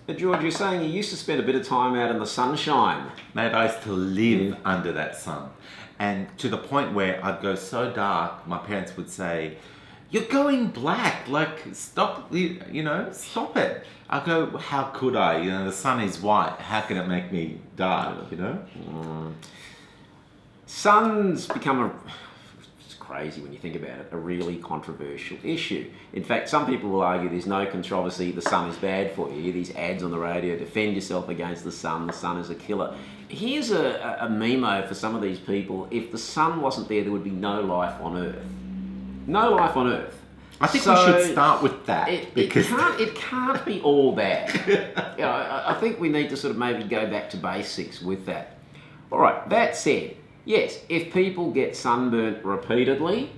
But George, you're saying you used to spend a bit of time out in the sunshine. Mate, I used to live under that sun. And to the point where I'd go so dark, my parents would say, "You're going black, like stop, stop it." I go, "How could I? The sun is white. How can it make me dark? Sun's become it's crazy when you think about it, a really controversial issue. In fact, some people will argue there's no controversy, the sun is bad for you. These ads on the radio, defend yourself against the sun is a killer. Here's a memo for some of these people. If the sun wasn't there, there would be no life on Earth. No life on Earth. I think we should start with that. It can't be all bad. I think we need to sort of maybe go back to basics with that. All right, that said, yes, if people get sunburnt repeatedly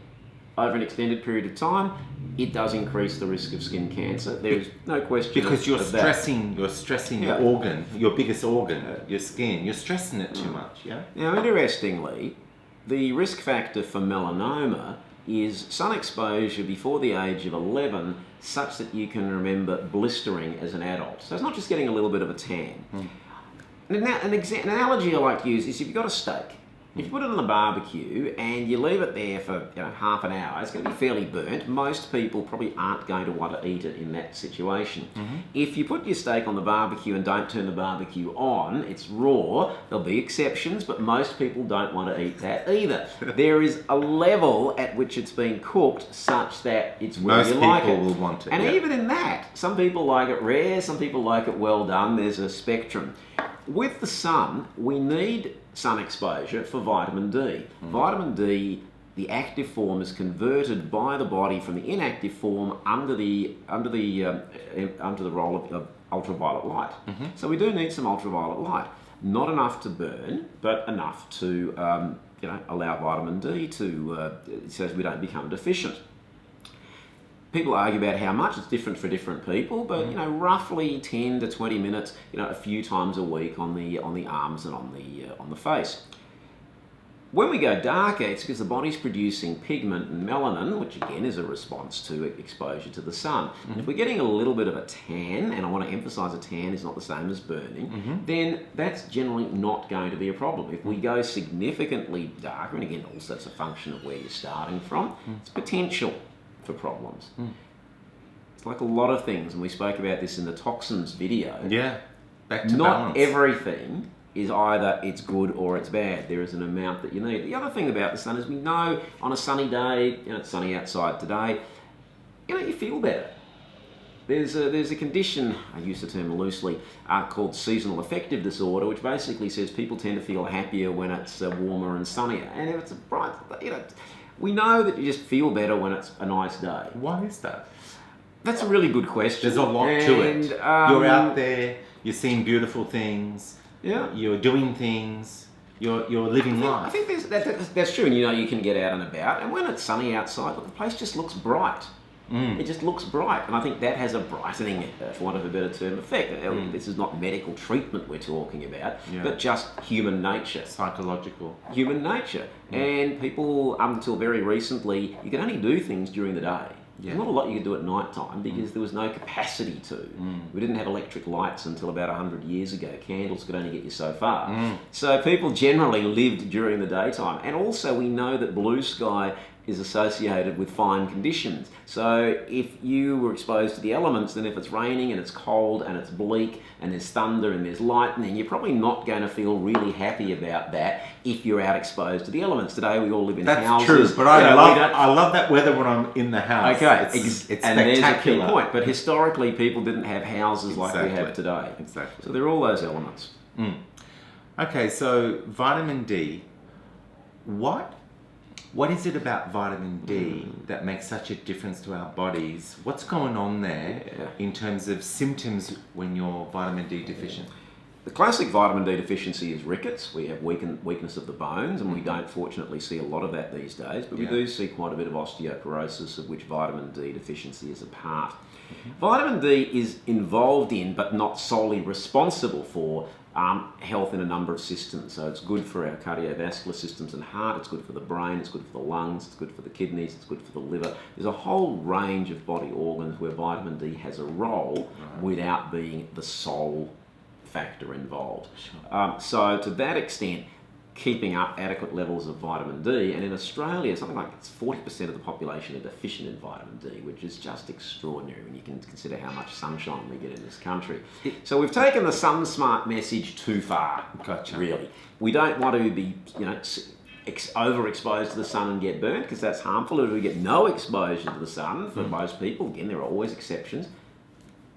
over an extended period of time, it does increase the risk of skin cancer. There's no question because you're of stressing your organ, your biggest organ, your skin. You're stressing it too much. Yeah. Now, interestingly, the risk factor for melanoma is sun exposure before the age of 11, such that you can remember blistering as an adult. So it's not just getting a little bit of a tan. An analogy I like to use is if you've got a steak, if you put it on the barbecue and you leave it there for half an hour, it's going to be fairly burnt. Most people probably aren't going to want to eat it in that situation. If you put your steak on the barbecue and don't turn the barbecue on, it's raw. There'll be exceptions, but most people don't want to eat that either. There is a level at which it's been cooked such that it's where you like it. Most people will want it. And even in that, some people like it rare, some people like it well done. There's a spectrum. With the sun, we need sun exposure for vitamin D. Vitamin D, the active form, is converted by the body from the inactive form under the role of ultraviolet light. So we do need some ultraviolet light. Not enough to burn, but enough to allow vitamin D to so we don't become deficient. People argue about how much. It's different for different people, but roughly 10 to 20 minutes, a few times a week on the arms and on the face. When we go darker, it's because the body's producing pigment and melanin, which again is a response to exposure to the sun. And if we're getting a little bit of a tan, and I want to emphasise a tan is not the same as burning, then that's generally not going to be a problem. If we go significantly darker, and again also it's a function of where you're starting from, it's potential for problems. It's like a lot of things, and we spoke about this in the toxins video. Yeah, back to not balance. Everything is either it's good or it's bad. There is an amount that you need. The other thing about the sun is we know on a sunny day, it's sunny outside today, you feel better. There's a condition, I use the term loosely, called seasonal affective disorder, which basically says people tend to feel happier when it's warmer and sunnier. And if it's a bright, we know that you just feel better when it's a nice day. Why is that? That's a really good question. There's a lot to it. You're out there, you're seeing beautiful things, you're doing things, you're living life. I think that's true, and you can get out and about, and when it's sunny outside, the place just looks bright. It just looks bright, and I think that has a brightening, for want of a better term, effect. This is not medical treatment we're talking about, but just human nature. Psychological. Human nature. And people, up until very recently, you could only do things during the day. There's not a lot you could do at night time because there was no capacity to. We didn't have electric lights until about 100 years ago. Candles could only get you so far. So people generally lived during the daytime. And also we know that blue sky is associated with fine conditions. So if you were exposed to the elements, then if it's raining and it's cold and it's bleak and there's thunder and there's lightning, you're probably not going to feel really happy about that if you're out exposed to the elements. Today we all live in houses. That's true, but I love that weather when I'm in the house. Okay, it's and there's a key spectacular. point. But historically, people didn't have houses like we have today. Exactly. So there are all those elements. Okay, so vitamin D. What is it about vitamin D that makes such a difference to our bodies? What's going on there in terms of symptoms when you're vitamin D deficient? The classic vitamin D deficiency is rickets. We have weakness of the bones, and we don't fortunately see a lot of that these days, but we do see quite a bit of osteoporosis, of which vitamin D deficiency is a part. Vitamin D is involved in, but not solely responsible for, health in a number of systems. So it's good for our cardiovascular systems and heart, it's good for the brain, it's good for the lungs, it's good for the kidneys, it's good for the liver. There's a whole range of body organs where vitamin D has a role without being the sole factor involved. So to that extent, keeping up adequate levels of vitamin D, and in Australia, something like 40% of the population are deficient in vitamin D, which is just extraordinary when you can consider how much sunshine we get in this country. So we've taken the Sun Smart message too far. Gotcha. Really, we don't want to be, overexposed to the sun and get burnt, because that's harmful. If we get no exposure to the sun, for most people, again, there are always exceptions.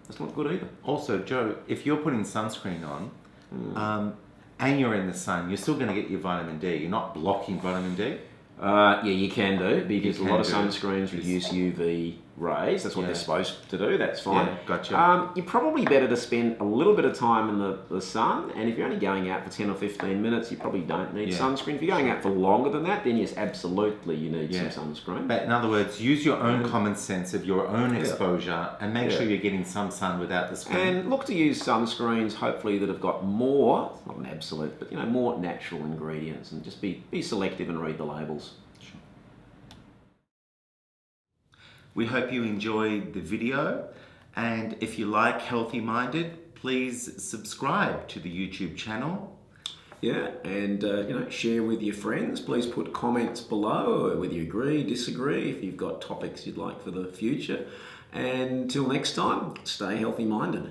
That's not good either. Also, Joe, if you're putting sunscreen on, and you're in the sun, you're still going to get your vitamin D. You're not blocking vitamin D. Yeah, you can do, because a can lot of do. sunscreens reduce UV rays. That's what they're supposed to do. That's fine. Yeah, gotcha. You're probably better to spend a little bit of time in the sun, and if you're only going out for 10 or 15 minutes, you probably don't need sunscreen. If you're going out for longer than that, then yes, absolutely, you need some sunscreen. But in other words, use your own common sense of your own exposure and make sure you're getting some sun without the screen. And look to use sunscreens, hopefully, that have got more, not an absolute, but more natural ingredients, and just be selective and read the labels. We hope you enjoyed the video, and if you like Healthy Minded, please subscribe to the YouTube channel. Yeah, and share with your friends. Please put comments below whether you agree, disagree, if you've got topics you'd like for the future. And until next time, stay healthy minded.